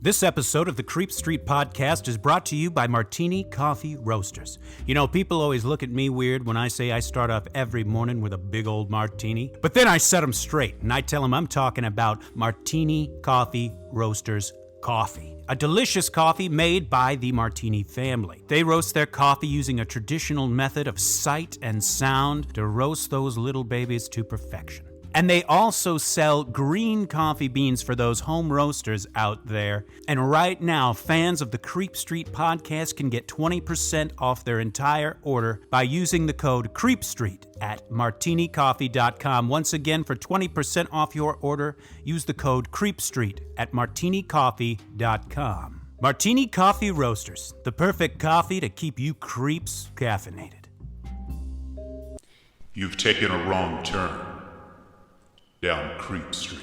This episode of the Creep Street Podcast is brought to you by Martini Coffee Roasters. You know, people always look at me weird when I say I start off every morning with a big old martini. But then I set them straight, and I tell them I'm talking about Martini Coffee Roasters coffee. A delicious coffee made by the Martini family. They roast their coffee using a traditional method of sight and sound to roast those little babies to perfection. And they also sell green coffee beans for those home roasters out there. And right now, fans of the Creep Street Podcast can get 20% off their entire order by using the code CREEPSTREET at martinicoffee.com. Once again, for 20% off your order, use the code CREEPSTREET at martinicoffee.com. Martini Coffee Roasters, the perfect coffee to keep you creeps caffeinated. You've taken a wrong turn down Creep Street.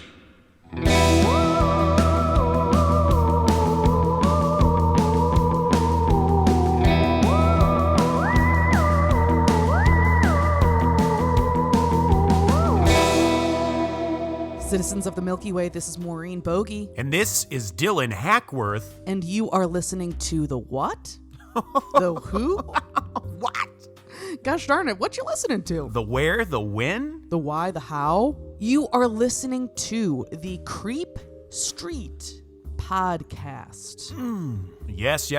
Citizens of the Milky Way, this is Maureen Bogey. And this is Dylan Hackworth. And you are listening to the what? The who? What? Gosh darn it, what you listening to? The where, the when? The why, the how? You are listening to the Creep Street Podcast. Yes.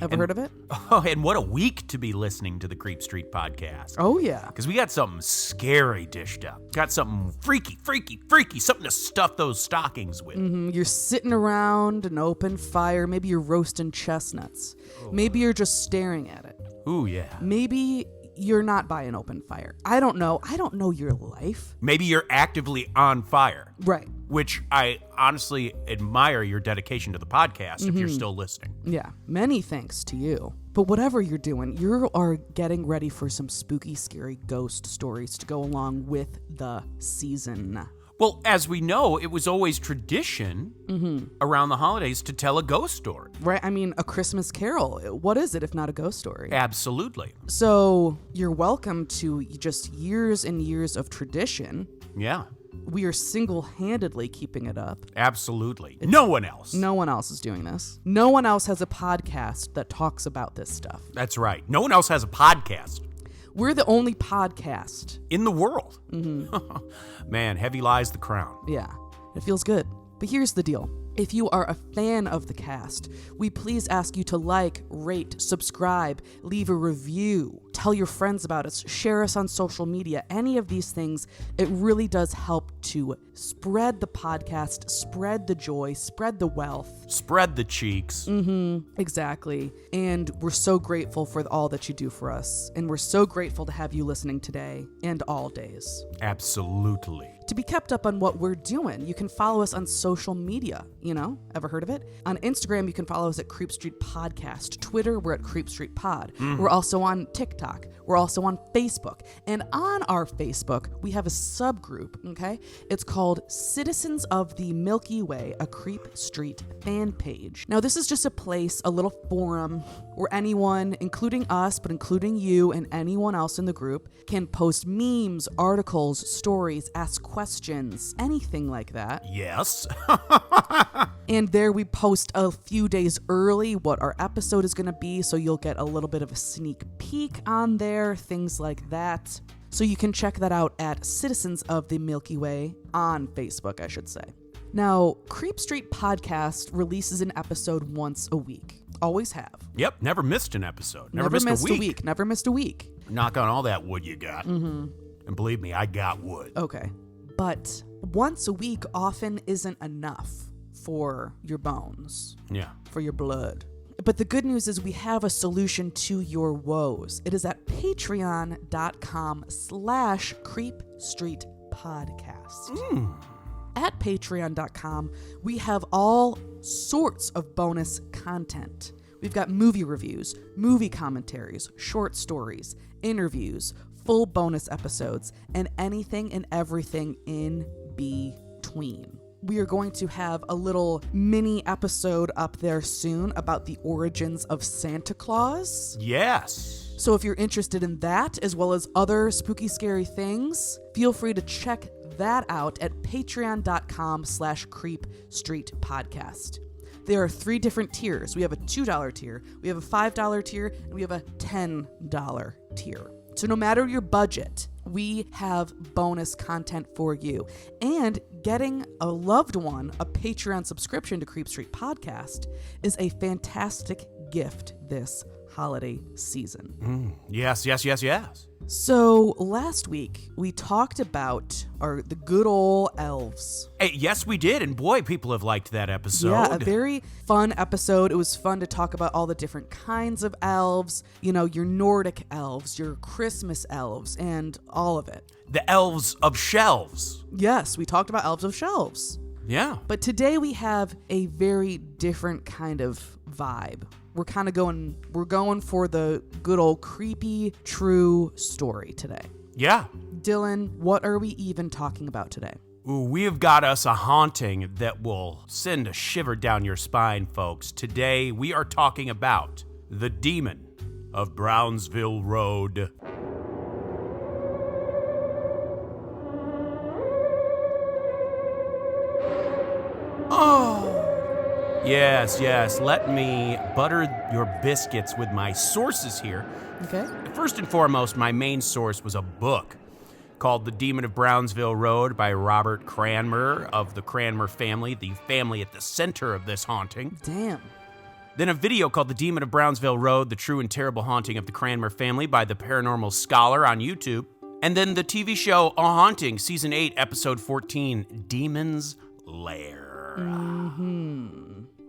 Ever heard of it? Oh, and what a week to be listening to the Creep Street Podcast. Oh, yeah. Because we got something scary dished up. Got something freaky, something to stuff those stockings with. You're sitting around an open fire. Maybe you're roasting chestnuts. Maybe you're just staring at it. Ooh, yeah. Maybe you're not by an open fire. I don't know. I don't know your life. Maybe you're actively on fire. Right. Which I honestly admire your dedication to the podcast if you're still listening. Yeah. Many thanks to you. But whatever you're doing, you are getting ready for some spooky, scary ghost stories to go along with the season. Well, as we know, it was always tradition around the holidays to tell a ghost story. Right? I mean, A Christmas Carol. What is it if not a ghost story? Absolutely. So you're welcome to just years and years of tradition. Yeah. We are single-handedly keeping it up. Absolutely. No one else. No one else is doing this. No one else has a podcast that talks about this stuff. That's right. No one else has a podcast. We're the only podcast in the world. Man, heavy lies the crown. Yeah, it feels good. But here's the deal. If you are a fan of the cast, we please ask you to like, rate, subscribe, leave a review, tell your friends about us, share us on social media, any of these things. It really does help to spread the podcast, spread the joy, spread the wealth. Spread the cheeks. Exactly. And we're so grateful for all that you do for us. And we're so grateful to have you listening today and all days. Absolutely. To be kept up on what we're doing, you can follow us on social media. You know, ever heard of it? On Instagram, you can follow us at Creep Street Podcast. Twitter, we're at Creep Street Pod. We're also on TikTok. We're also on Facebook. And on our Facebook, we have a subgroup, okay? It's called Citizens of the Milky Way, a Creep Street fan page. Now, this is just a place, a little forum where anyone, including us, but including you and anyone else in the group, can post memes, articles, stories, ask questions, anything like that. Yes. And there we post a few days early what our episode is going to be, so you'll get a little bit of a sneak peek on there, things like that. So you can check that out at Citizens of the Milky Way on Facebook, I should say. Now, Creep Street Podcast releases an episode once a week. Always have. Yep, never missed an episode. Never missed a week. Never missed a week. Knock on all that wood you got. And believe me, I got wood. Okay. But once a week often isn't enough for your bones. Yeah. For your blood. But the good news is we have a solution to your woes. It is at patreon.com/creepstreetpodcast. At patreon.com, we have all sorts of bonus content. We've got movie reviews, movie commentaries, short stories, interviews, full bonus episodes, and anything and everything in between. We are going to have a little mini episode up there soon about the origins of Santa Claus. Yes. So if you're interested in that, as well as other spooky, scary things, feel free to check that out at patreon.com/creepstreetpodcast. There are 3 different tiers. We have a $2 tier, we have a $5 tier, and we have a $10 tier. So no matter your budget, we have bonus content for you. And getting a loved one a Patreon subscription to Creep Street Podcast is a fantastic gift this holiday season. Yes. So last week we talked about the good old elves. Hey, yes, we did. And boy, people have liked that episode. Yeah, a very fun episode. It was fun to talk about all the different kinds of elves, you know, your Nordic elves, your Christmas elves, and all of it. The elves of shelves. Yes, we talked about elves of shelves. Yeah. But today we have a very different kind of vibe. We're going for the good old creepy true story today. Yeah. Dylan, what are we even talking about today? Ooh, we have got us a haunting that will send a shiver down your spine, folks. Today we are talking about the Demon of Brownsville Road. Yes. Let me butter your biscuits with my sources here. Okay. First and foremost, my main source was a book called The Demon of Brownsville Road by Robert Cranmer of the Cranmer Family, the family at the center of this haunting. Damn. Then a video called The Demon of Brownsville Road, The True and Terrible Haunting of the Cranmer Family by the Paranormal Scholar on YouTube. And then the TV show A Haunting, Season 8, Episode 14, Demon's Lair.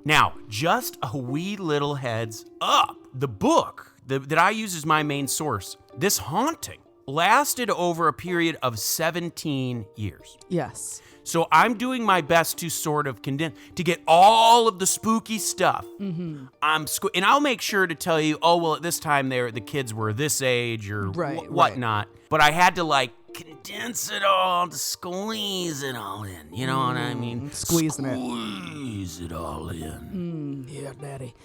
Now, just a wee little heads up. The book that I use as my main source, this haunting, lasted over a period of 17 years. Yes. So I'm doing my best to sort of condense, to get all of the spooky stuff. And I'll make sure to tell you, oh, well, at this time the kids were this age or whatnot. But I had to condense it all, to squeeze it all in. You know what I mean? Squeeze it all in. Yeah, daddy.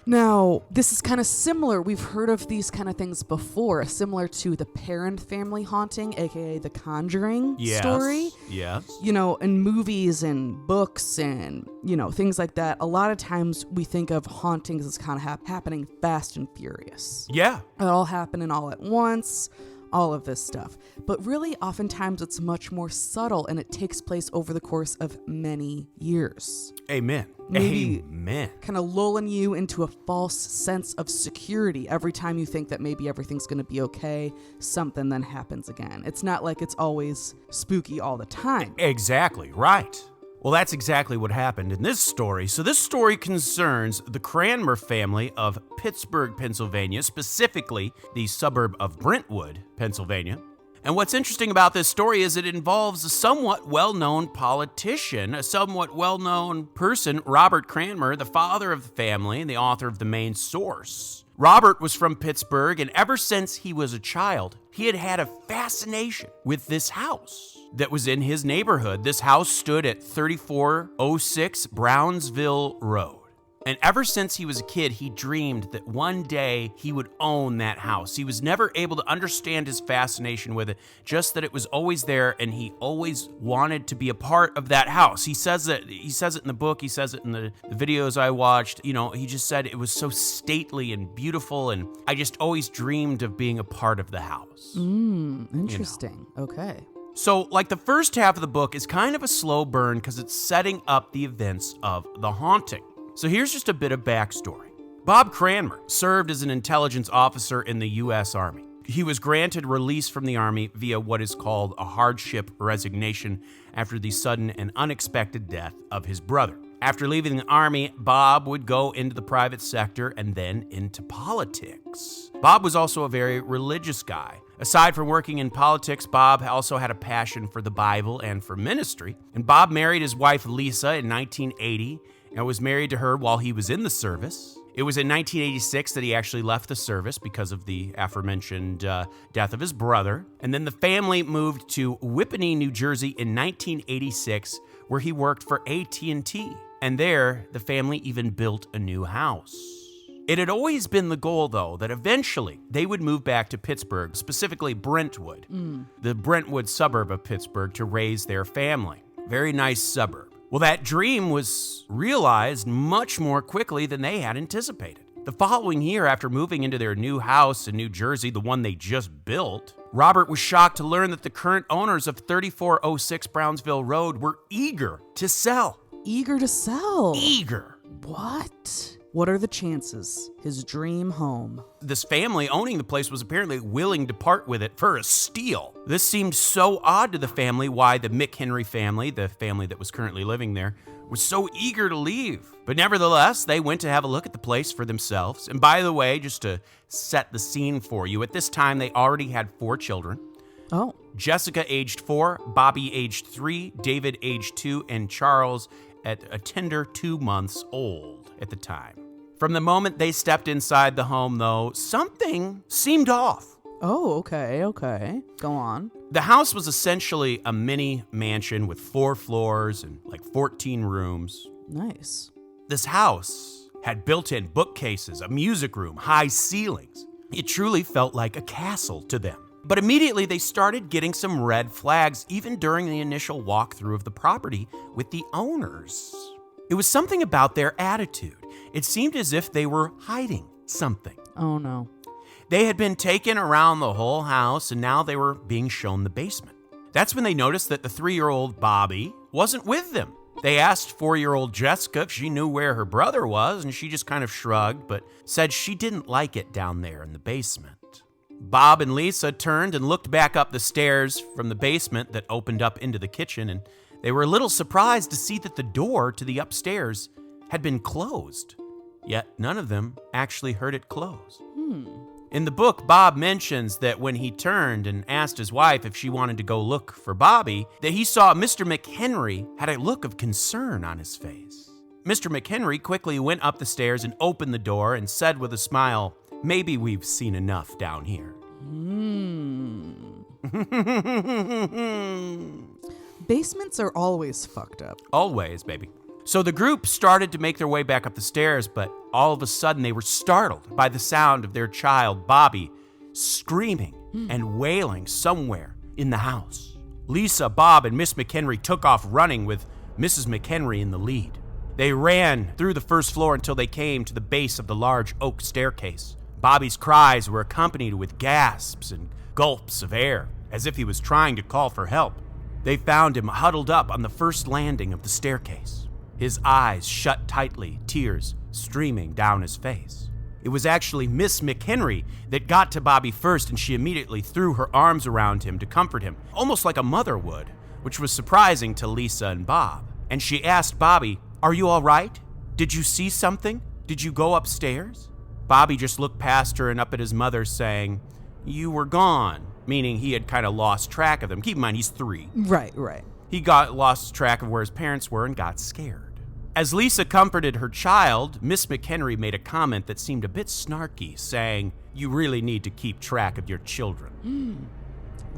Now, this is kind of similar. We've heard of these kind of things before, similar to the Parent Family haunting, aka the Conjuring story. Yes. You know, in movies and books and, you know, things like that, a lot of times we think of hauntings as kind of happening fast and furious. Yeah. It all happening all at once, all of this stuff. But really, oftentimes it's much more subtle and it takes place over the course of many years. Amen. Maybe Amen. kind of lulling you into a false sense of security every time you think that maybe everything's going to be okay. Something then happens again. It's not like it's always spooky all the time. Exactly, right. Well, that's exactly what happened in this story. So this story concerns the Cranmer family of Pittsburgh, Pennsylvania, specifically the suburb of Brentwood, Pennsylvania. And what's interesting about this story is it involves a somewhat well-known politician, a somewhat well-known person, Robert Cranmer, the father of the family and the author of the main source. Robert was from Pittsburgh, and ever since he was a child, he had a fascination with this house that was in his neighborhood. This house stood at 3406 Brownsville Road. And ever since he was a kid, he dreamed that one day he would own that house. He was never able to understand his fascination with it, just that it was always there, and he always wanted to be a part of that house. He says it in the book, he says it in the videos I watched. You know, he just said it was so stately and beautiful, and I just always dreamed of being a part of the house. Interesting. You know. Okay. So, the first half of the book is kind of a slow burn because it's setting up the events of the haunting. So here's just a bit of backstory. Bob Cranmer served as an intelligence officer in the U.S. Army. He was granted release from the Army via what is called a hardship resignation after the sudden and unexpected death of his brother. After leaving the Army, Bob would go into the private sector and then into politics. Bob was also a very religious guy. Aside from working in politics, Bob also had a passion for the Bible and for ministry. And Bob married his wife Lisa in 1980 and was married to her while he was in the service. It was in 1986 that he actually left the service because of the aforementioned death of his brother. And then the family moved to Whippany, New Jersey in 1986, where he worked for AT&T. And there, the family even built a new house. It had always been the goal, though, that eventually they would move back to Pittsburgh, specifically Brentwood, the Brentwood suburb of Pittsburgh, to raise their family. Very nice suburb. Well, that dream was realized much more quickly than they had anticipated. The following year, after moving into their new house in New Jersey, the one they just built, Robert was shocked to learn that the current owners of 3406 Brownsville Road were eager to sell. Eager to sell? Eager. What? What are the chances? His dream home. This family owning the place was apparently willing to part with it for a steal. This seemed so odd to the family why the McHenry family, the family that was currently living there, was so eager to leave. But nevertheless, they went to have a look at the place for themselves. And by the way, just to set the scene for you, at this time they already had 4 children. Oh. Jessica aged 4, Bobby aged 3, David aged 2, and Charles at a tender 2 months old at the time. From the moment they stepped inside the home, though, something seemed off. Oh, okay. Go on. The house was essentially a mini mansion with 4 floors and like 14 rooms. Nice. This house had built-in bookcases, a music room, high ceilings. It truly felt like a castle to them. But immediately they started getting some red flags, even during the initial walkthrough of the property with the owners. It was something about their attitude. It seemed as if they were hiding something. Oh, no. They had been taken around the whole house, and now they were being shown the basement. That's when they noticed that the 3-year-old Bobby wasn't with them. They asked 4-year-old Jessica if she knew where her brother was, and she just kind of shrugged, but said she didn't like it down there in the basement. Bob and Lisa turned and looked back up the stairs from the basement that opened up into the kitchen, and they were a little surprised to see that the door to the upstairs had been closed. Yet none of them actually heard it close. In the book, Bob mentions that when he turned and asked his wife if she wanted to go look for Bobby, that he saw Mr. McHenry had a look of concern on his face. Mr. McHenry quickly went up the stairs and opened the door and said with a smile, "Maybe we've seen enough down here." Basements are always fucked up. Always, baby. So the group started to make their way back up the stairs, but all of a sudden they were startled by the sound of their child, Bobby, screaming and wailing somewhere in the house. Lisa, Bob, and Miss McHenry took off running with Mrs. McHenry in the lead. They ran through the first floor until they came to the base of the large oak staircase. Bobby's cries were accompanied with gasps and gulps of air, as if he was trying to call for help. They found him huddled up on the first landing of the staircase. His eyes shut tightly, tears streaming down his face. It was actually Miss McHenry that got to Bobby first, and she immediately threw her arms around him to comfort him, almost like a mother would, which was surprising to Lisa and Bob. And she asked Bobby, "Are you all right? Did you see something? Did you go upstairs?" Bobby just looked past her and up at his mother saying, "You were gone," meaning he had kind of lost track of them. Keep in mind, he's 3. Right. He lost track of where his parents were and got scared. As Lisa comforted her child, Miss McHenry made a comment that seemed a bit snarky, saying, "You really need to keep track of your children."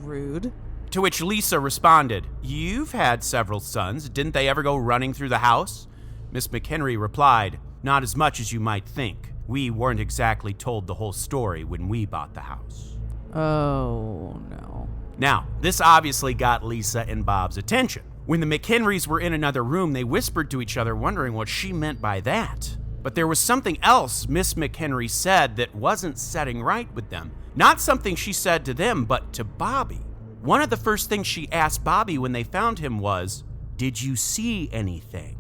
Rude. To which Lisa responded, "You've had several sons. Didn't they ever go running through the house?" Miss McHenry replied, "Not as much as you might think. We weren't exactly told the whole story when we bought the house." Oh, no. Now, this obviously got Lisa and Bob's attention. When the McHenrys were in another room, they whispered to each other, wondering what she meant by that. But there was something else Miss McHenry said that wasn't setting right with them. Not something she said to them, but to Bobby. One of the first things she asked Bobby when they found him was, "Did you see anything?"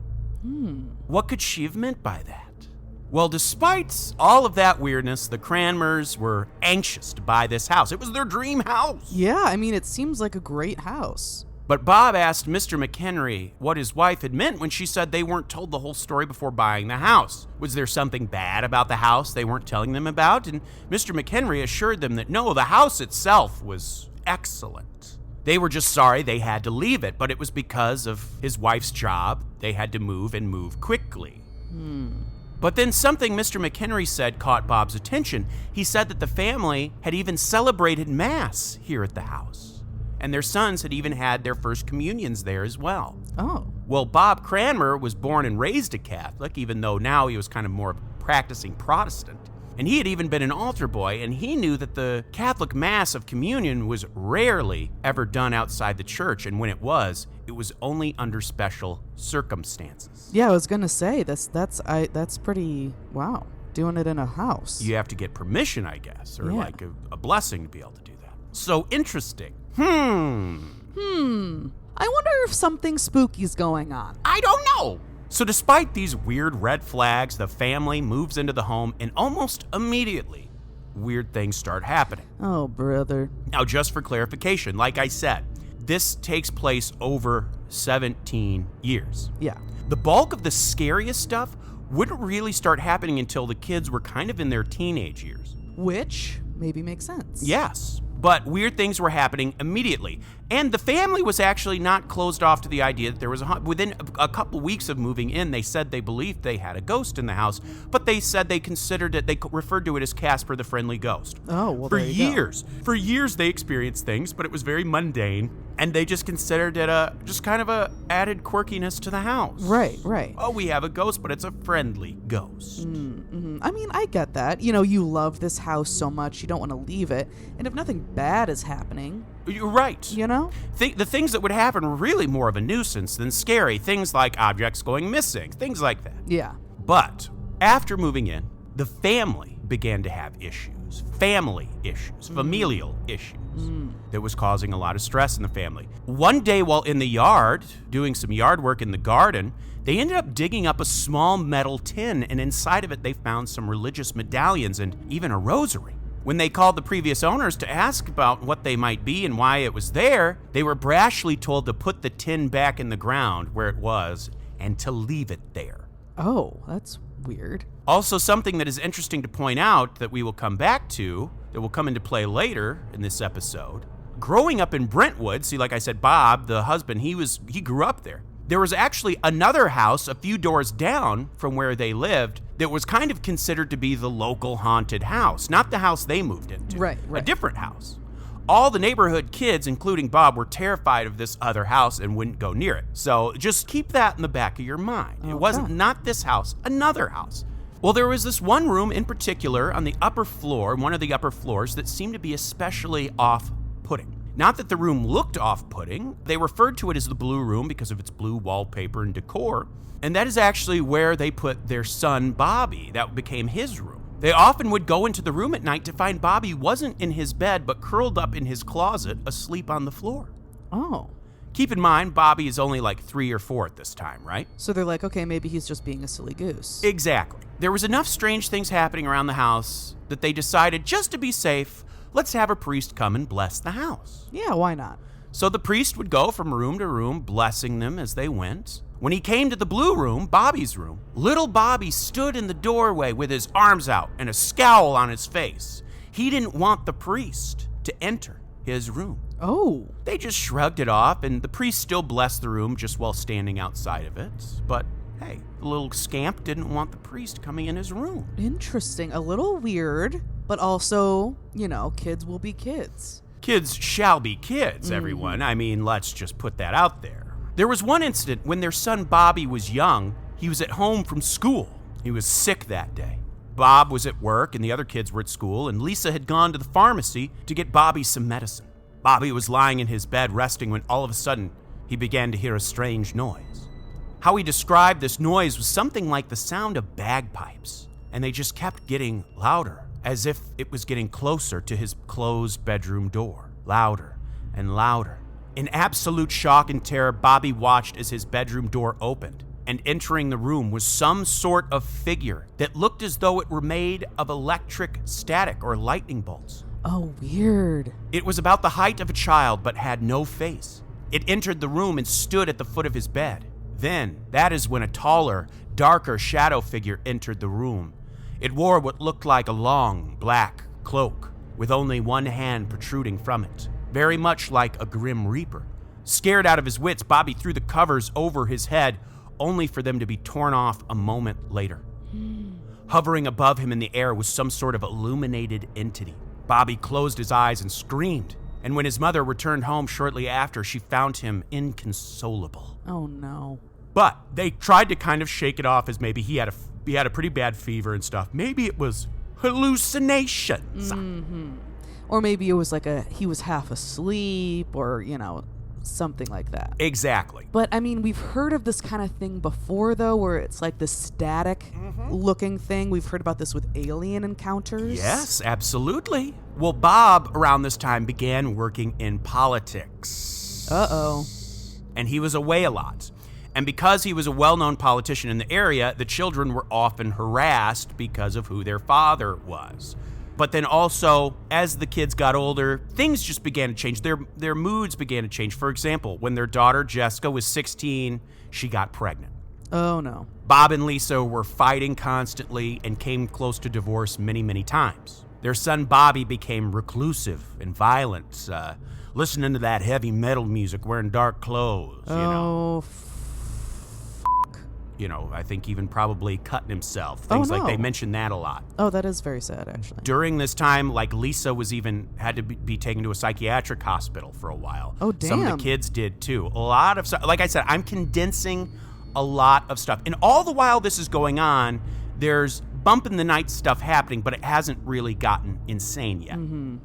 What could she have meant by that? Well, despite all of that weirdness, the Cranmers were anxious to buy this house. It was their dream house. Yeah, I mean, it seems like a great house. But Bob asked Mr. McHenry what his wife had meant when she said they weren't told the whole story before buying the house. Was there something bad about the house they weren't telling them about? And Mr. McHenry assured them that no, the house itself was excellent. They were just sorry they had to leave it, but it was because of his wife's job. They had to move and move quickly. But then something Mr. McHenry said caught Bob's attention. He said that the family had even celebrated Mass here at the house. And their sons had even had their first communions there as well. Oh. Well, Bob Cranmer was born and raised a Catholic, even though now he was kind of more practicing Protestant. And he had even been an altar boy, and he knew that the Catholic Mass of Communion was rarely ever done outside the church, and when it was only under special circumstances. Yeah, I was gonna say that's pretty wow. Doing it in a house. You have to get permission, I guess, or Yeah. like a blessing to be able to do that. So interesting. I wonder if something spooky's going on. I don't know. So despite these weird red flags, the family moves into the home, and almost immediately, weird things start happening. Oh, brother. Now, just for clarification, like I said, this takes place over 17 years. Yeah. The bulk of the scariest stuff wouldn't really start happening until the kids were kind of in their teenage years. Which maybe makes sense. Yes, but weird things were happening immediately. And the family was actually not closed off to the idea that there was within a couple weeks of moving in, they said they believed they had a ghost in the house, but they said they considered it, they referred to it as Casper the Friendly Ghost. Oh, well, For there you go. years. For years they experienced things, but it was very mundane, and they just considered it just kind of a added quirkiness to the house. Right, right. Oh, we have a ghost, but it's a friendly ghost. I mean, I get that. You know, you love this house so much, you don't want to leave it. And if nothing bad is happening, You're right. you know? The things that would happen were really more of a nuisance than scary. Things like objects going missing, things like that. Yeah. But after moving in, the family began to have issues. Family issues, familial issues. That was causing a lot of stress in the family. One day while in the yard, doing some yard work in the garden, they ended up digging up a small metal tin, and inside of it they found some religious medallions and even a rosary. When they called the previous owners to ask about what they might be and why it was there, they were brashly told to put the tin back in the ground where it was and to leave it there. Oh, that's weird. Also, something that is interesting to point out that we will come back to, that will come into play later in this episode. Growing up in Brentwood, see, like I said, Bob, the husband, he grew up there. There was actually another house a few doors down from where they lived that was kind of considered to be the local haunted house, not the house they moved into. Right. A different house. All the neighborhood kids, including Bob, were terrified of this other house and wouldn't go near it. So just keep that in the back of your mind. It wasn't not this house, another house. Well, there was this one room in particular on the upper floor, one of the upper floors, that seemed to be especially off-putting. Not that the room looked off-putting, they referred to it as the blue room because of its blue wallpaper and decor, and that is actually where they put their son Bobby. That became his room. They often would go into the room at night to find Bobby wasn't in his bed, but curled up in his closet, asleep on the floor. Oh. Keep in mind, Bobby is only like 3 or 4 at this time, right? So they're like, okay, maybe he's just being a silly goose. Exactly. There was enough strange things happening around the house that they decided, just to be safe, let's have a priest come and bless the house. Yeah, why not? So the priest would go from room to room, blessing them as they went. When he came to the blue room, Bobby's room, little Bobby stood in the doorway with his arms out and a scowl on his face. He didn't want the priest to enter his room. Oh. They just shrugged it off, and the priest still blessed the room just while standing outside of it. But hey, the little scamp didn't want the priest coming in his room. Interesting. A little weird, but also, you know, kids will be kids. Kids shall be kids, everyone. I mean, let's just put that out there. There was one incident when their son Bobby was young. He was at home from school. He was sick that day. Bob was at work and the other kids were at school, and Lisa had gone to the pharmacy to get Bobby some medicine. Bobby was lying in his bed resting when all of a sudden he began to hear a strange noise. How he described this noise was something like the sound of bagpipes, and they just kept getting louder, as if it was getting closer to his closed bedroom door. Louder and louder. In absolute shock and terror, Bobby watched as his bedroom door opened, and entering the room was some sort of figure that looked as though it were made of electric static or lightning bolts. Oh, weird. It was about the height of a child but had no face. It entered the room and stood at the foot of his bed. Then, that is when a taller, darker shadow figure entered the room. It wore what looked like a long, black cloak, with only one hand protruding from it, very much like a grim reaper. Scared out of his wits, Bobby threw the covers over his head, only for them to be torn off a moment later. Hovering above him in the air was some sort of illuminated entity. Bobby closed his eyes and screamed, and when his mother returned home shortly after, she found him inconsolable. Oh, no. But they tried to kind of shake it off as maybe he had a pretty bad fever and stuff. Maybe it was hallucinations. Or maybe it was like he was half asleep or, something like that. Exactly. But, I mean, we've heard of this kind of thing before, though, where it's like the static-looking thing. We've heard about this with alien encounters. Yes, absolutely. Well, Bob, around this time, began working in politics. Uh-oh. And he was away a lot. And because he was a well-known politician in the area, the children were often harassed because of who their father was. But then also, as the kids got older, things just began to change. Their moods began to change. For example, when their daughter Jessica was 16, she got pregnant. Oh, no. Bob and Lisa were fighting constantly and came close to divorce many, many times. Their son Bobby became reclusive and violent, listening to that heavy metal music, wearing dark clothes, I think even probably cutting himself. Things like they mention that a lot. Oh, that is very sad, actually. During this time, like Lisa was even had to be taken to a psychiatric hospital for a while. Oh, damn. Some of the kids did too. A lot of stuff. Like I said, I'm condensing a lot of stuff. And all the while this is going on, there's bump in the night stuff happening, but it hasn't really gotten insane yet.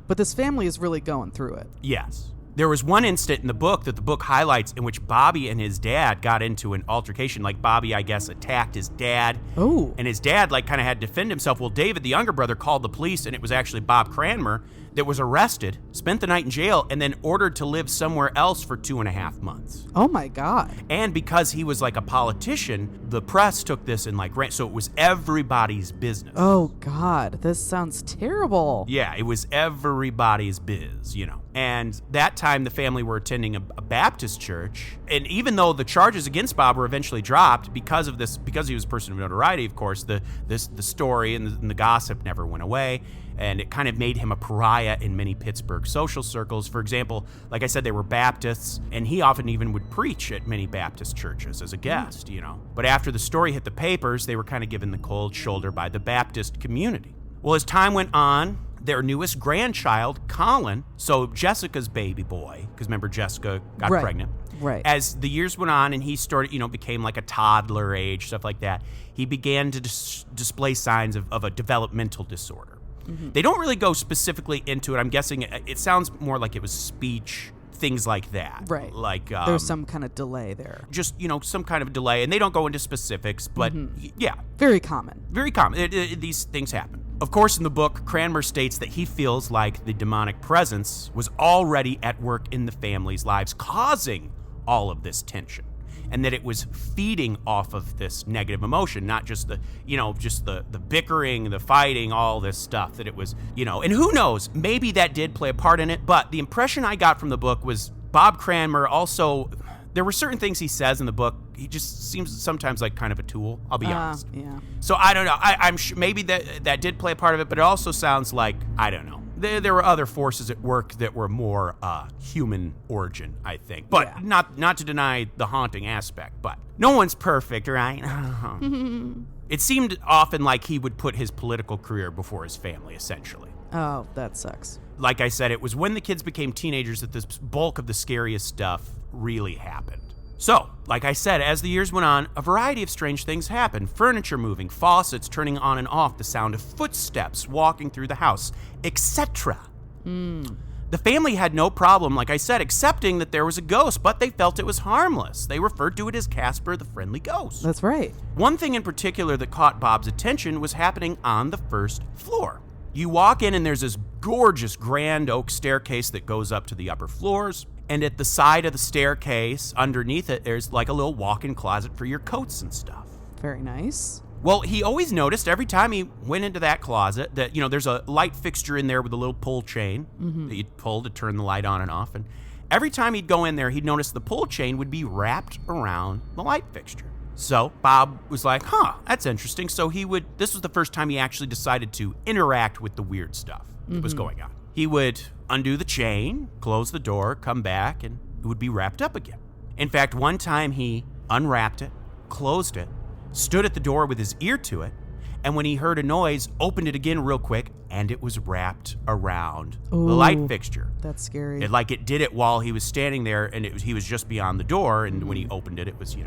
But this family is really going through it. Yes. There was one instant in the book that the book highlights in which Bobby and his dad got into an altercation. Like Bobby, I guess, attacked his dad. Oh. And his dad, kind of had to defend himself. Well, David, the younger brother, called the police, and it was actually Bob Cranmer that was arrested, spent the night in jail, and then ordered to live somewhere else for 2.5 months. Oh, my God. And because he was like a politician, the press took this and ran. So it was everybody's business. Oh, God. This sounds terrible. Yeah, it was everybody's biz, And that time the family were attending a Baptist church. And even though the charges against Bob were eventually dropped because of this, because he was a person of notoriety, of course, the story and the gossip never went away. And it kind of made him a pariah in many Pittsburgh social circles. For example, like I said, they were Baptists, and he often even would preach at many Baptist churches as a guest, But after the story hit the papers, they were kind of given the cold shoulder by the Baptist community. Well, as time went on, their newest grandchild, Colin, so Jessica's baby boy, because remember Jessica got pregnant. Right. As the years went on and he started, became like a toddler age, stuff like that, he began to display signs of a developmental disorder. They don't really go specifically into it. I'm guessing it sounds more like it was speech, things like that. Right. Like there's some kind of delay there. Just, some kind of delay. And they don't go into specifics, but yeah. Very common. Very common. These things happen. Of course, in the book, Cranmer states that he feels like the demonic presence was already at work in the family's lives, causing all of this tension. And that it was feeding off of this negative emotion, not just the bickering, the fighting, all this stuff that it was, and who knows, maybe that did play a part in it. But the impression I got from the book was Bob Cranmer also, there were certain things he says in the book. He just seems sometimes like kind of a tool, I'll be honest. Yeah. So I don't know. I'm sure maybe that did play a part of it, but it also sounds like, I don't know. There were other forces at work that were more human origin, I think. But not to deny the haunting aspect, but no one's perfect, right? It seemed often like he would put his political career before his family, essentially. Oh, that sucks. Like I said, it was when the kids became teenagers that this bulk of the scariest stuff really happened. So, like I said, as the years went on, a variety of strange things happened. Furniture moving, faucets turning on and off, the sound of footsteps walking through the house, etc. The family had no problem, like I said, accepting that there was a ghost, but they felt it was harmless. They referred to it as Casper the Friendly Ghost. That's right. One thing in particular that caught Bob's attention was happening on the first floor. You walk in and there's this gorgeous grand oak staircase that goes up to the upper floors. And at the side of the staircase, underneath it, there's like a little walk-in closet for your coats and stuff. Very nice. Well, he always noticed every time he went into that closet that, there's a light fixture in there with a little pull chain that you'd pull to turn the light on and off. And every time he'd go in there, he'd notice the pull chain would be wrapped around the light fixture. So Bob was like, that's interesting. So this was the first time he actually decided to interact with the weird stuff that was going on. He would undo the chain, close the door, come back, and it would be wrapped up again. In fact, one time he unwrapped it, closed it, stood at the door with his ear to it, and when he heard a noise, opened it again real quick, and it was wrapped around the light fixture. That's scary. It did it while he was standing there, and he was just beyond the door, and when he opened it, it was,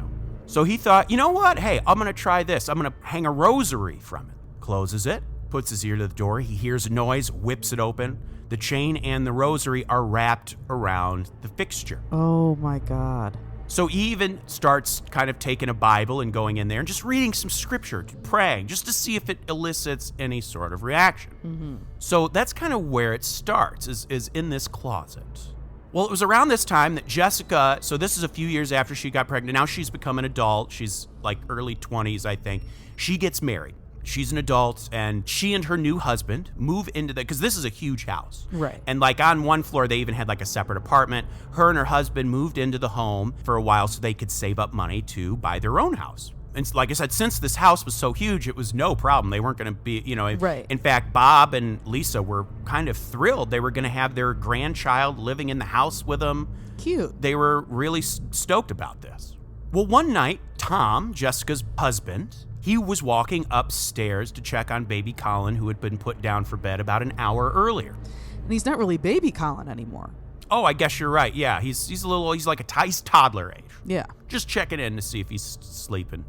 So he thought, you know what? Hey, I'm going to try this. I'm going to hang a rosary from it. Closes it, puts his ear to the door. He hears a noise, whips it open. The chain and the rosary are wrapped around the fixture. Oh my God. So he even starts kind of taking a Bible and going in there and just reading some scripture, praying, just to see if it elicits any sort of reaction. Mm-hmm. So that's kind of where it starts, is in this closet. Well, it was around this time that Jessica, so this is a few years after she got pregnant. Now she's become an adult. She's like early 20s, I think. She gets married. She's an adult, and she and her new husband move into because this is a huge house. Right. And like on one floor, they even had like a separate apartment. Her and her husband moved into the home for a while so they could save up money to buy their own house. And like I said, since this house was so huge, it was no problem. They weren't going to be, Right. In fact, Bob and Lisa were kind of thrilled. They were going to have their grandchild living in the house with them. Cute. They were really stoked about this. Well, one night, Tom, Jessica's husband, he was walking upstairs to check on baby Colin, who had been put down for bed about an hour earlier. And he's not really baby Colin anymore. Oh, I guess you're right. Yeah, he's like he's toddler age. Yeah. Just checking in to see if he's sleeping,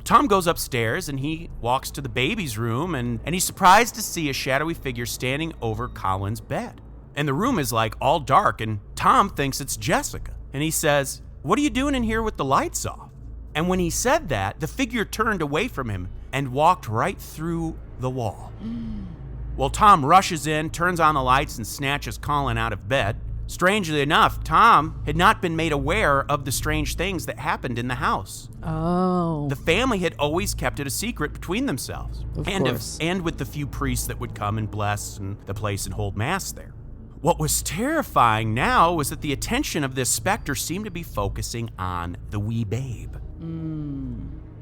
Tom goes upstairs and he walks to the baby's room and he's surprised to see a shadowy figure standing over Colin's bed. And the room is like all dark and Tom thinks it's Jessica. And he says, "What are you doing in here with the lights off?" And when he said that, the figure turned away from him and walked right through the wall. Well, Tom rushes in, turns on the lights, and snatches Colin out of bed. Strangely enough, Tom had not been made aware of the strange things that happened in the house. Oh. The family had always kept it a secret between themselves. Of course. And with the few priests that would come and bless the place and hold mass there. What was terrifying now was that the attention of this specter seemed to be focusing on the wee babe.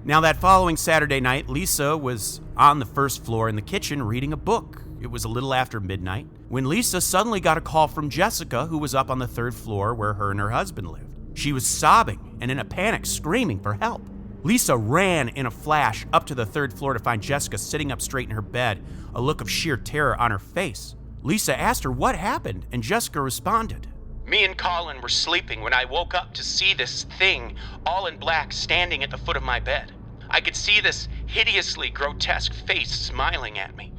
Now, that following Saturday night, Lisa was on the first floor in the kitchen reading a book. It was a little after midnight when Lisa suddenly got a call from Jessica, who was up on the third floor where her and her husband lived. She was sobbing and in a panic, screaming for help. Lisa ran in a flash up to the third floor to find Jessica sitting up straight in her bed, a look of sheer terror on her face. Lisa asked her what happened, and Jessica responded, "Me and Colin were sleeping when I woke up to see this thing, all in black, standing at the foot of my bed. I could see this hideously grotesque face smiling at me.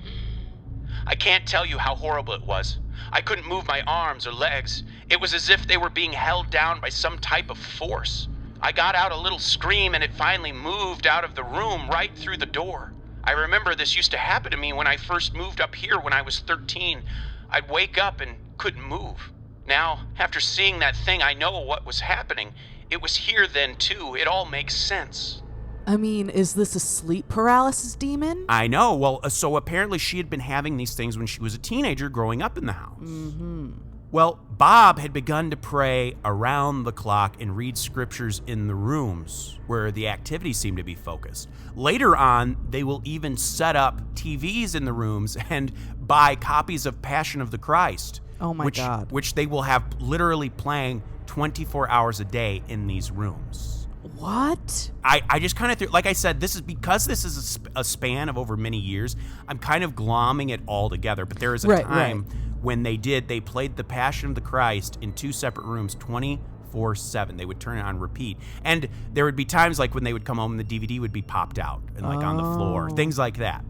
I can't tell you how horrible it was. I couldn't move my arms or legs. It was as if they were being held down by some type of force. I got out a little scream and it finally moved out of the room right through the door. I remember this used to happen to me when I first moved up here when I was 13. I'd wake up and couldn't move. Now, after seeing that thing, I know what was happening. It was here then, too. It all makes sense." I mean, is this a sleep paralysis demon? I know. Well, so apparently she had been having these things when she was a teenager growing up in the house. Mm-hmm. Well, Bob had begun to pray around the clock and read scriptures in the rooms where the activity seemed to be focused. Later on, they will even set up TVs in the rooms and buy copies of Passion of the Christ. Oh my God. Which they will have literally playing 24 hours a day in these rooms. What? I just kind of, like I said, this is a span of over many years. I'm kind of glomming it all together, but there is a time when they played the Passion of the Christ in two separate rooms 24/7. They would turn it on repeat. And there would be times like when they would come home and the DVD would be popped out and like on the floor, things like that,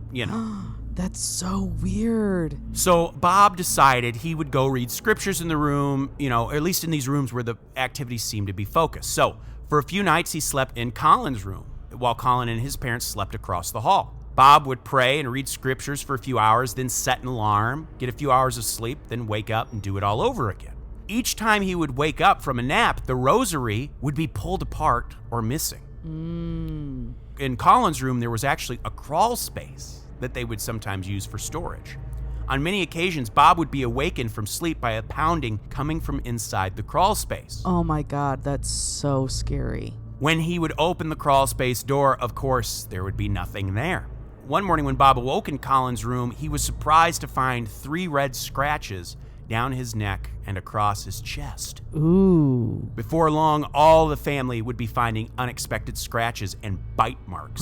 That's so weird. So Bob decided he would go read scriptures in the room, or at least in these rooms where the activities seemed to be focused. So for a few nights, he slept in Colin's room, while Colin and his parents slept across the hall. Bob would pray and read scriptures for a few hours, then set an alarm, get a few hours of sleep, then wake up and do it all over again. Each time he would wake up from a nap, the rosary would be pulled apart or missing. In Colin's room, there was actually a crawl space that they would sometimes use for storage. On many occasions, Bob would be awakened from sleep by a pounding coming from inside the crawl space. Oh my God, that's so scary. When he would open the crawl space door, of course, there would be nothing there. One morning when Bob awoke in Colin's room, he was surprised to find 3 red scratches down his neck and across his chest. Ooh. Before long, all the family would be finding unexpected scratches and bite marks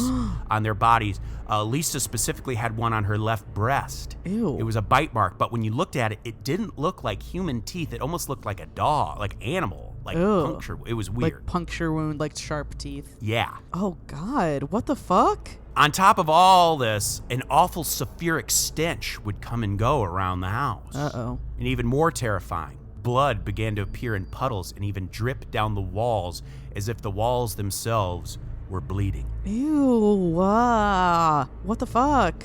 on their bodies. Lisa specifically had one on her left breast. Ew. It was a bite mark, but when you looked at it, it didn't look like human teeth. It almost looked like a dog, like animal Like Ugh. puncture. It was weird. Like puncture wound, like sharp teeth. Yeah. Oh, God. What the fuck? On top of all this, an awful sulfuric stench would come and go around the house. Uh-oh. And even more terrifying, blood began to appear in puddles and even drip down the walls as if the walls themselves were bleeding. Ew. What the fuck?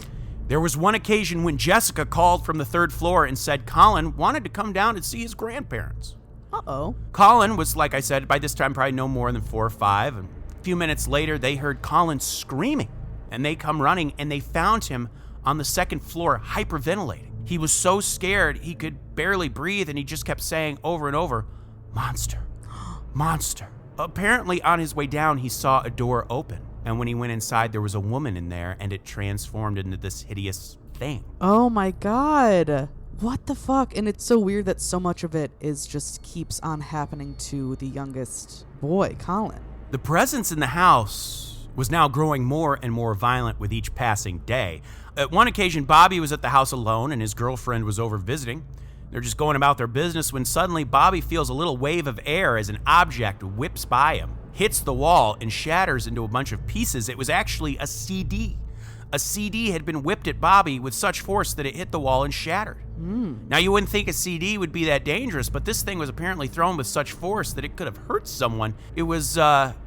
There was one occasion when Jessica called from the 3rd floor and said Colin wanted to come down and see his grandparents. Uh-oh. Colin was, like I said, by this time probably no more than 4 or 5. And a few minutes later, they heard Colin screaming. And they come running, and they found him on the 2nd floor, hyperventilating. He was so scared, he could barely breathe, and he just kept saying over and over, "Monster, monster." Apparently, on his way down, he saw a door open. And when he went inside, there was a woman in there, and it transformed into this hideous thing. Oh, my God. What the fuck? And it's so weird that so much of it is just keeps on happening to the youngest boy, Colin. The presence in the house was now growing more and more violent with each passing day. At one occasion, Bobby was at the house alone and his girlfriend was over visiting. They're just going about their business when suddenly Bobby feels a little wave of air as an object whips by him, hits the wall, and shatters into a bunch of pieces. It was actually a CD. A CD had been whipped at Bobby with such force that it hit the wall and shattered. Now, you wouldn't think a CD would be that dangerous, but this thing was apparently thrown with such force that it could have hurt someone. It was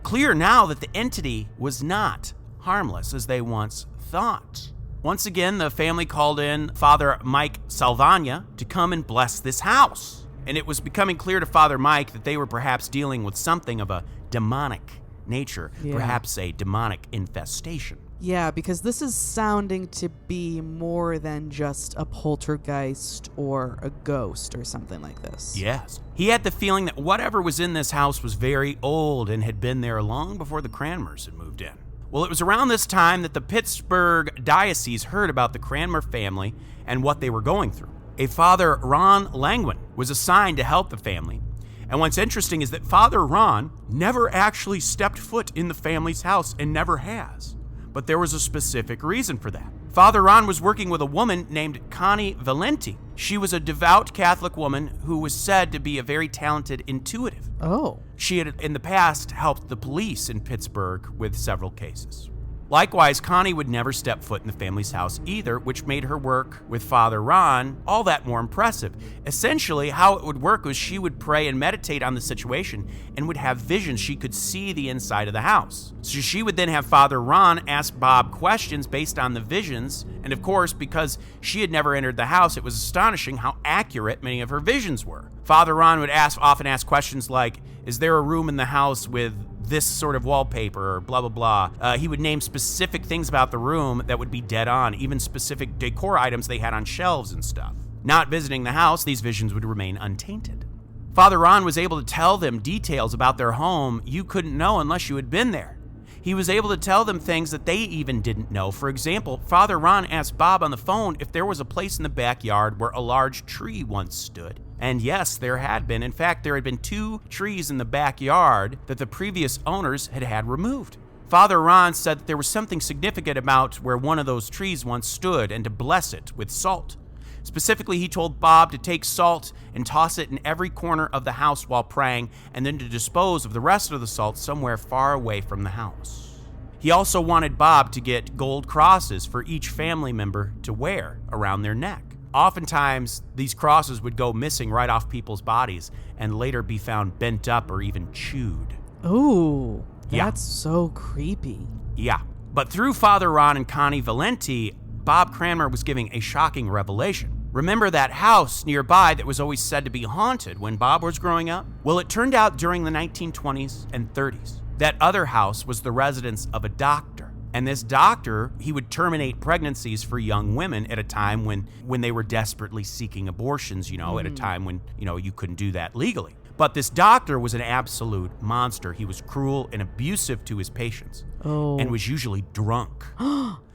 clear now that the entity was not harmless as they once thought. Once again, the family called in Father Mike Salvagna to come and bless this house. And it was becoming clear to Father Mike that they were perhaps dealing with something of a demonic nature, perhaps a demonic infestation. Yeah, because this is sounding to be more than just a poltergeist or a ghost or something like this. Yes. He had the feeling that whatever was in this house was very old and had been there long before the Cranmers had moved in. Well, it was around this time that the Pittsburgh diocese heard about the Cranmer family and what they were going through. A Father Ron Langwin was assigned to help the family. And what's interesting is that Father Ron never actually stepped foot in the family's house and never has. But there was a specific reason for that. Father Ron was working with a woman named Connie Valenti. She was a devout Catholic woman who was said to be a very talented intuitive. Oh. She had in the past helped the police in Pittsburgh with several cases. Likewise, Connie would never step foot in the family's house either, which made her work with Father Ron all that more impressive. Essentially, how it would work was she would pray and meditate on the situation and would have visions. She could see the inside of the house. So she would then have Father Ron ask Bob questions based on the visions. And of course, because she had never entered the house, it was astonishing how accurate many of her visions were. Father Ron would often ask questions like, is there a room in the house with this sort of wallpaper, or blah, blah, blah. He would name specific things about the room that would be dead on, even specific decor items they had on shelves and stuff. Not visiting the house, these visions would remain untainted. Father Ron was able to tell them details about their home you couldn't know unless you had been there. He was able to tell them things that they even didn't know. For example, Father Ron asked Bob on the phone if there was a place in the backyard where a large tree once stood. And yes, there had been. In fact, there had been 2 trees in the backyard that the previous owners had removed. Father Ron said that there was something significant about where one of those trees once stood and to bless it with salt. Specifically, he told Bob to take salt and toss it in every corner of the house while praying, and then to dispose of the rest of the salt somewhere far away from the house. He also wanted Bob to get gold crosses for each family member to wear around their neck. Oftentimes, these crosses would go missing right off people's bodies and later be found bent up or even chewed. Ooh, Yeah. that's so creepy. Yeah, but through Father Ron and Connie Valenti, Bob Cranmer was giving a shocking revelation. Remember that house nearby that was always said to be haunted when Bob was growing up? Well, it turned out during the 1920s and 30s, that other house was the residence of a doctor. And this doctor, he would terminate pregnancies for young women at a time when they were desperately seeking abortions, at a time when, you couldn't do that legally. But this doctor was an absolute monster. He was cruel and abusive to his patients and was usually drunk.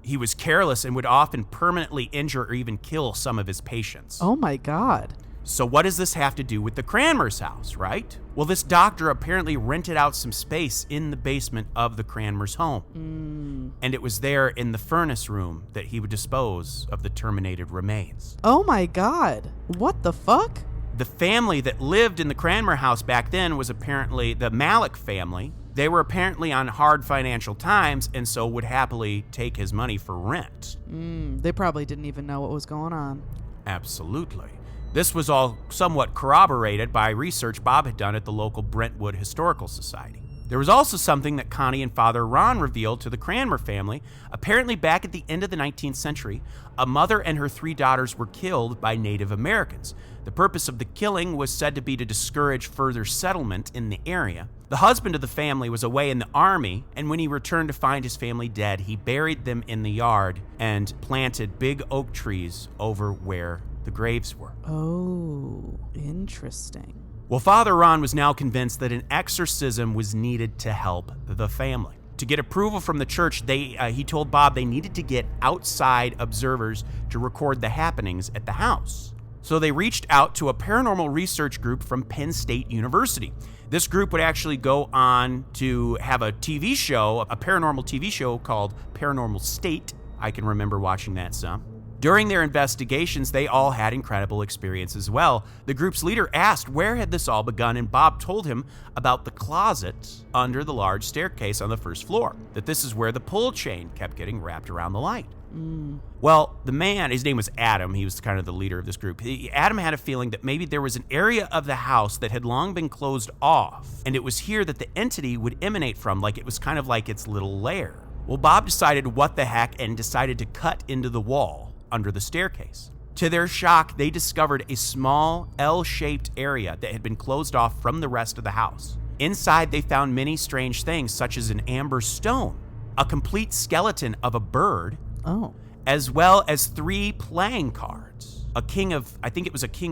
He was careless and would often permanently injure or even kill some of his patients. Oh my God. So what does this have to do with the Cranmers house, right? Well, this doctor apparently rented out some space in the basement of the Cranmers home. And it was there in the furnace room that he would dispose of the terminated remains. Oh my God. What the fuck? The family that lived in the Cranmer house back then was apparently the Malik family. They were apparently on hard financial times and so would happily take his money for rent. They probably didn't even know what was going on. Absolutely. This was all somewhat corroborated by research Bob had done at the local Brentwood Historical Society. There was also something that Connie and Father Ron revealed to the Cranmer family. Apparently, back at the end of the 19th century, a mother and her 3 daughters were killed by Native Americans. The purpose of the killing was said to be to discourage further settlement in the area. The husband of the family was away in the army, and when he returned to find his family dead, he buried them in the yard and planted big oak trees over where the graves were. Oh, interesting. Well, Father Ron was now convinced that an exorcism was needed to help the family. To get approval from the church, he told Bob they needed to get outside observers to record the happenings at the house. So they reached out to a paranormal research group from Penn State University. This group would actually go on to have a TV show, a paranormal TV show called Paranormal State. I can remember watching that some. During their investigations, they all had incredible experience as well. The group's leader asked where had this all begun, and Bob told him about the closet under the large staircase on the first floor, that this is where the pull chain kept getting wrapped around the light. Well, the man, his name was Adam, he was kind of the leader of this group. Adam had a feeling that maybe there was an area of the house that had long been closed off, and it was here that the entity would emanate from, like it was kind of like its little lair. Well, Bob decided what the heck and decided to cut into the wall under the staircase. To their shock, they discovered a small L-shaped area that had been closed off from the rest of the house. Inside, they found many strange things, such as an amber stone, a complete skeleton of a bird, as well as 3 playing cards. A king of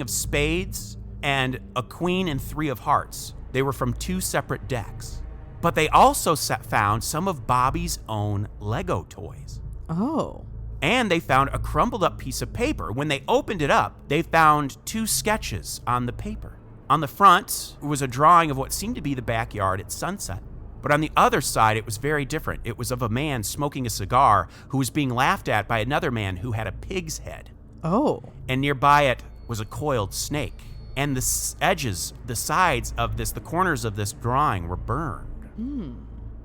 spades, and a queen and 3 of hearts. They were from 2 separate decks. But they also found some of Bobby's own Lego toys. Oh. And they found a crumpled up piece of paper. When they opened it up, they found 2 sketches on the paper. On the front was a drawing of what seemed to be the backyard at sunset. But on the other side, it was very different. It was of a man smoking a cigar who was being laughed at by another man who had a pig's head. Oh. And nearby it was a coiled snake. And the edges, the sides of this, the corners of this drawing were burned.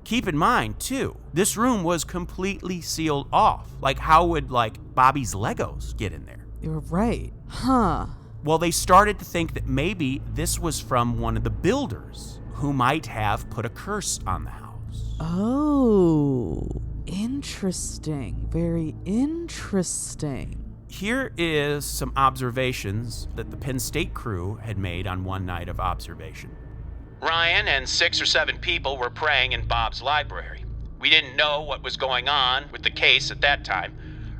Keep in mind, too, this room was completely sealed off. Like, how would, Bobby's Legos get in there? You're right. Huh. Well, they started to think that maybe this was from one of the builders who might have put a curse on the house. Oh, interesting. Very interesting. Here is some observations that the Penn State crew had made on one night of observation. Ryan and 6 or 7 people were praying in Bob's library. We didn't know what was going on with the case at that time.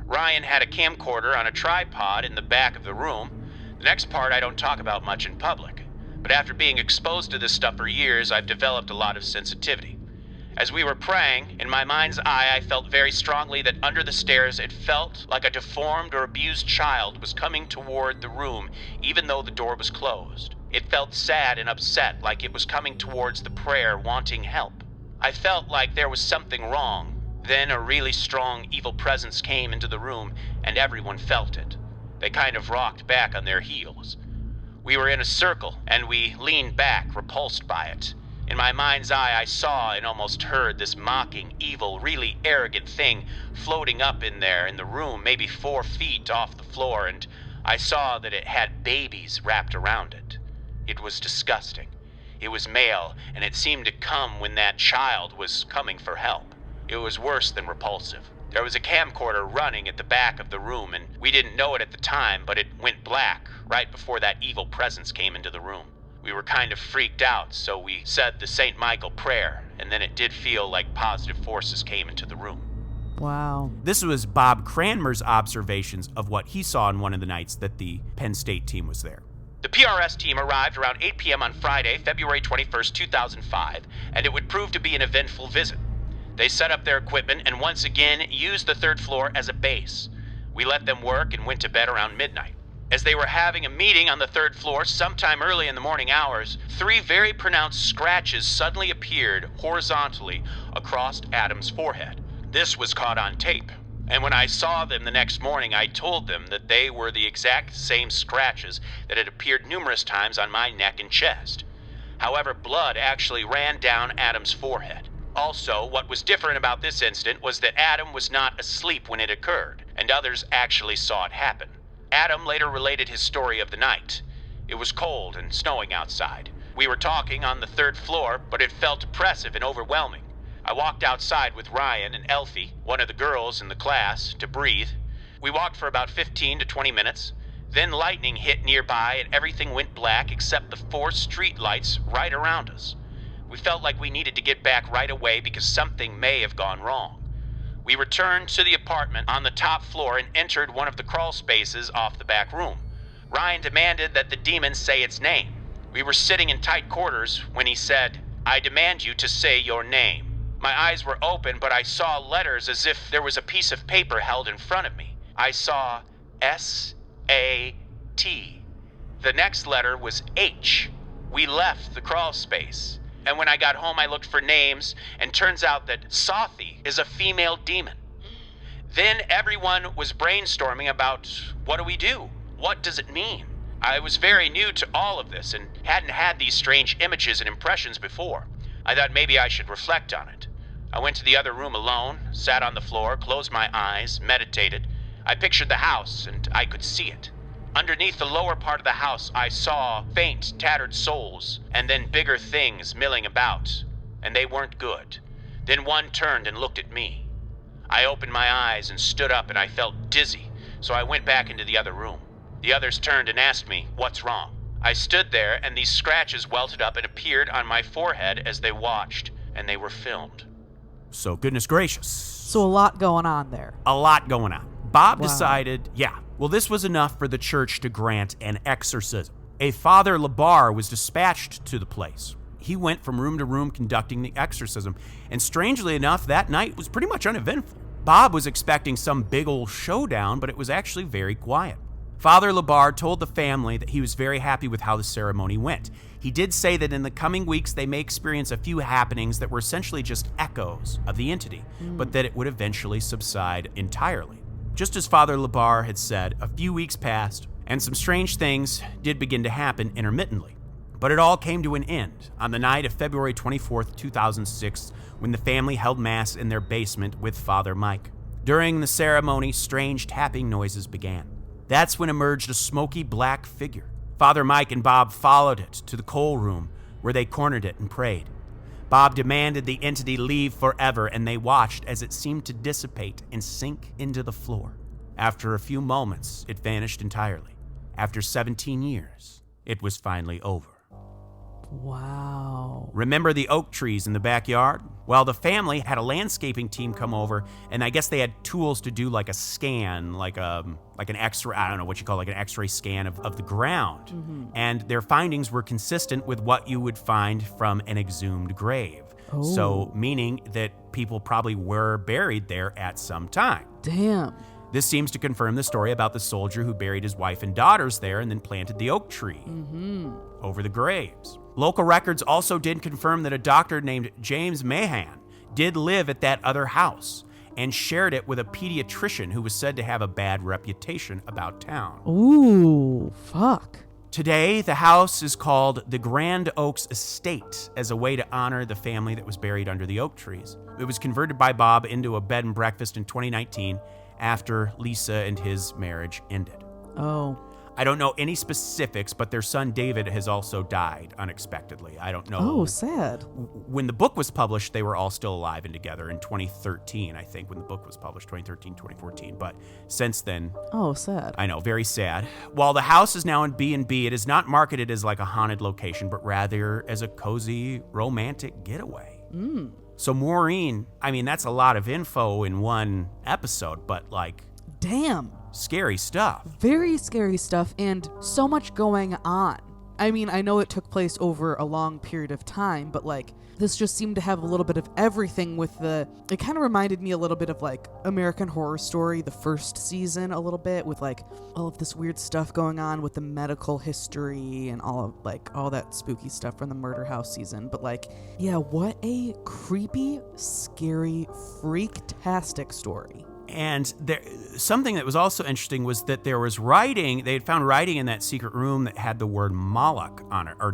Ryan had a camcorder on a tripod in the back of the room. The next part I don't talk about much in public. But after being exposed to this stuff for years, I've developed a lot of sensitivity. As we were praying, in my mind's eye, I felt very strongly that under the stairs it felt like a deformed or abused child was coming toward the room, even though the door was closed. It felt sad and upset, like it was coming towards the prayer, wanting help. I felt like there was something wrong. Then a really strong evil presence came into the room, and everyone felt it. They kind of rocked back on their heels. We were in a circle, and we leaned back, repulsed by it. In my mind's eye, I saw and almost heard this mocking, evil, really arrogant thing floating up in there in the room, maybe 4 feet off the floor, and I saw that it had babies wrapped around it. It was disgusting. It was male, and it seemed to come when that child was coming for help. It was worse than repulsive. There was a camcorder running at the back of the room, and we didn't know it at the time, but it went black right before that evil presence came into the room. We were kind of freaked out, so we said the St. Michael prayer, and then it did feel like positive forces came into the room. Wow. This was Bob Cranmer's observations of what he saw on one of the nights that the Penn State team was there. The PRS team arrived around 8 p.m. on Friday, February 21st, 2005, and it would prove to be an eventful visit. They set up their equipment and once again used the 3rd floor as a base. We let them work and went to bed around midnight. As they were having a meeting on the 3rd floor sometime early in the morning hours, 3 very pronounced scratches suddenly appeared horizontally across Adam's forehead. This was caught on tape. And when I saw them the next morning, I told them that they were the exact same scratches that had appeared numerous times on my neck and chest. However, blood actually ran down Adam's forehead. Also, what was different about this incident was that Adam was not asleep when it occurred, and others actually saw it happen. Adam later related his story of the night. It was cold and snowing outside. We were talking on the 3rd floor, but it felt oppressive and overwhelming. I walked outside with Ryan and Elfie, one of the girls in the class, to breathe. We walked for about 15 to 20 minutes. Then lightning hit nearby and everything went black except the 4 street lights right around us. We felt like we needed to get back right away because something may have gone wrong. We returned to the apartment on the top floor and entered one of the crawl spaces off the back room. Ryan demanded that the demon say its name. We were sitting in tight quarters when he said, "I demand you to say your name." My eyes were open, but I saw letters as if there was a piece of paper held in front of me. I saw S-A-T. The next letter was H. We left the crawl space. And when I got home, I looked for names, and turns out that Sothi is a female demon. Then everyone was brainstorming about, what do we do? What does it mean? I was very new to all of this and hadn't had these strange images and impressions before. I thought maybe I should reflect on it. I went to the other room alone, sat on the floor, closed my eyes, meditated. I pictured the house, and I could see it. Underneath the lower part of the house, I saw faint, tattered souls, and then bigger things milling about, and they weren't good. Then one turned and looked at me. I opened my eyes and stood up, and I felt dizzy, so I went back into the other room. The others turned and asked me, "What's wrong?" I stood there, and these scratches welted up and appeared on my forehead as they watched, and they were filmed. So goodness gracious. So a lot going on there. A lot going on. Bob decided, this was enough for the church to grant an exorcism. A Father Labar was dispatched to the place. He went from room to room conducting the exorcism, and strangely enough, that night was pretty much uneventful. Bob was expecting some big old showdown, but it was actually very quiet. Father Labar told the family that he was very happy with how the ceremony went. He did say that in the coming weeks they may experience a few happenings that were essentially just echoes of the entity, but that it would eventually subside entirely. Just as Father Labar had said, a few weeks passed, and some strange things did begin to happen intermittently. But it all came to an end on the night of February 24th, 2006, when the family held Mass in their basement with Father Mike. During the ceremony, strange tapping noises began. That's when emerged a smoky black figure. Father Mike and Bob followed it to the coal room, where they cornered it and prayed. Bob demanded the entity leave forever, and they watched as it seemed to dissipate and sink into the floor. After a few moments, it vanished entirely. After 17 years, it was finally over. Wow. Remember the oak trees in the backyard? Well, the family had a landscaping team come over, and I guess they had tools to do like a scan, like an X-ray, I don't know what you call it, like an X-ray scan of the ground. Mm-hmm. And their findings were consistent with what you would find from an exhumed grave. Oh. So, meaning that people probably were buried there at some time. Damn. This seems to confirm the story about the soldier who buried his wife and daughters there and then planted the oak tree over the graves. Local records also did confirm that a doctor named James Mahan did live at that other house and shared it with a pediatrician who was said to have a bad reputation about town. Ooh, fuck. Today, the house is called the Grand Oaks Estate as a way to honor the family that was buried under the oak trees. It was converted by Bob into a bed and breakfast in 2019 after Lisa and his marriage ended. Oh. I don't know any specifics, but their son David has also died unexpectedly. I don't know. Oh, sad. When the book was published, they were all still alive and together in 2013, I think, when the book was published, 2013, 2014. But since then... Oh, sad. I know, very sad. While the house is now in B&B, it is not marketed as like a haunted location, but rather as a cozy, romantic getaway. So Maureen, I mean, that's a lot of info in one episode, but like... Damn. Scary stuff. Very scary stuff, and so much going on. I mean, I know it took place over a long period of time, but like, this just seemed to have a little bit of everything with it kind of reminded me a little bit of like American Horror Story, the first season, a little bit, with like all of this weird stuff going on with the medical history and all that spooky stuff from the Murder House season. But like, yeah, what a creepy, scary, freak-tastic story. And something that was also interesting was that there was writing. They had found writing in that secret room that had the word Moloch on it, or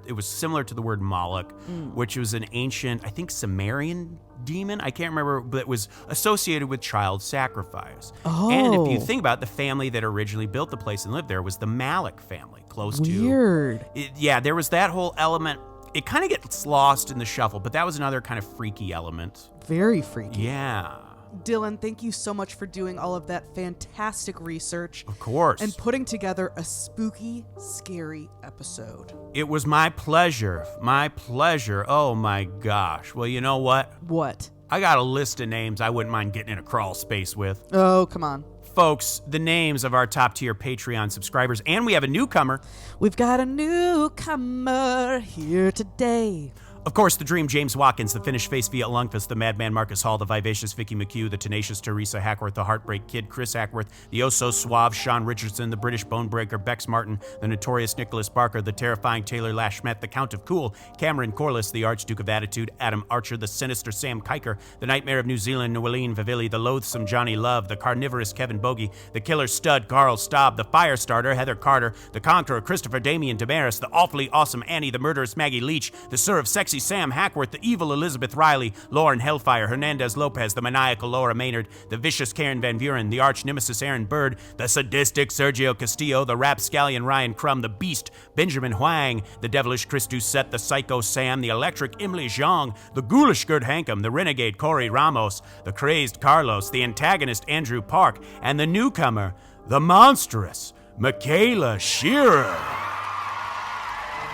it was similar to the word Moloch, which was an ancient, I think, Sumerian demon. I can't remember, but it was associated with child sacrifice. Oh. And if you think about it, the family that originally built the place and lived there was the Malik family, close to. Weird. Yeah, there was that whole element. It kind of gets lost in the shuffle, but that was another kind of freaky element. Very freaky. Yeah. Dylan, thank you so much for doing all of that fantastic research. Of course. And putting together a spooky, scary episode. It was my pleasure. My pleasure. Oh my gosh. Well, you know what? What? I got a list of names I wouldn't mind getting in a crawl space with. Oh, come on. Folks, the names of our top tier Patreon subscribers, and we have a newcomer. We've got a newcomer here today. Of course, the Dream James Watkins, the Finnish Face Via Lundqvist, the Madman Marcus Hall, the Vivacious Vicky McHugh, the Tenacious Teresa Hackworth, the Heartbreak Kid Chris Hackworth, the oh-so-suave Sean Richardson, the British Bonebreaker Bex Martin, the Notorious Nicholas Barker, the Terrifying Taylor Lashmet, the Count of Cool, Cameron Corliss, the Archduke of Attitude, Adam Archer, the Sinister Sam Kiker, the Nightmare of New Zealand Nwelene Vavili, the Loathsome Johnny Love, the Carnivorous Kevin Bogey, the Killer Stud Carl Staub, the Firestarter Heather Carter, the Conqueror Christopher Damian Damaris, the Awfully Awesome Annie, the Murderous Maggie Leach, the Sir of Sexy Sam Hackworth, the Evil Elizabeth Riley, Lauren Hellfire, Hernandez Lopez, the Maniacal Laura Maynard, the Vicious Karen Van Buren, the Arch Nemesis Aaron Bird, the Sadistic Sergio Castillo, the Rapscallion Ryan Crum, the Beast Benjamin Huang, the Devilish Chris Doucette, the Psycho Sam, the Electric Emily Zhang, the Ghoulish Gerd Hankum, the Renegade Corey Ramos, the Crazed Carlos, the Antagonist Andrew Park, and the newcomer, the monstrous Michaela Shearer.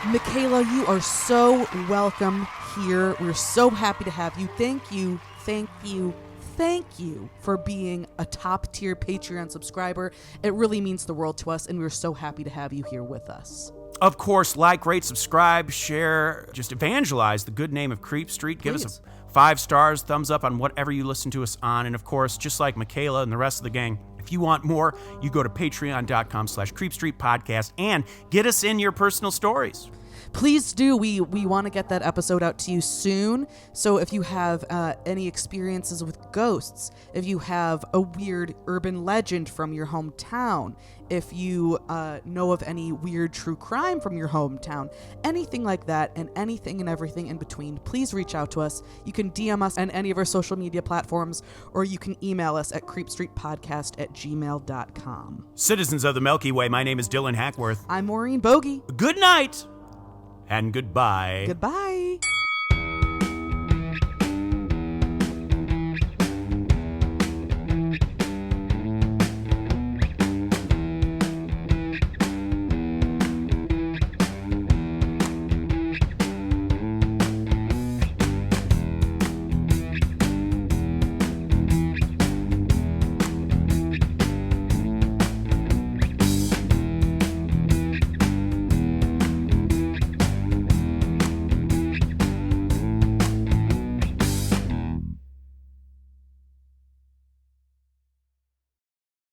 Michaela, you are so welcome here. We're so happy to have you. Thank you, thank you, thank you for being a top tier Patreon subscriber. It really means the world to us, and we're so happy to have you here with us. Of course, like, rate, subscribe, share, just evangelize the good name of Creep Street. Give us a 5 stars, thumbs up on whatever you listen to us on. And of course, just like Michaela and the rest of the gang, if you want more, you go to patreon.com/creepstreetpodcast and get us in your personal stories. Please do. We want to get that episode out to you soon. So if you have any experiences with ghosts, if you have a weird urban legend from your hometown, if you know of any weird true crime from your hometown, anything like that, and anything and everything in between, please reach out to us. You can DM us on any of our social media platforms, or you can email us at creepstreetpodcast@gmail.com. Citizens of the Milky Way, my name is Dylan Hackworth. I'm Maureen Bogey. Good night and goodbye. Goodbye.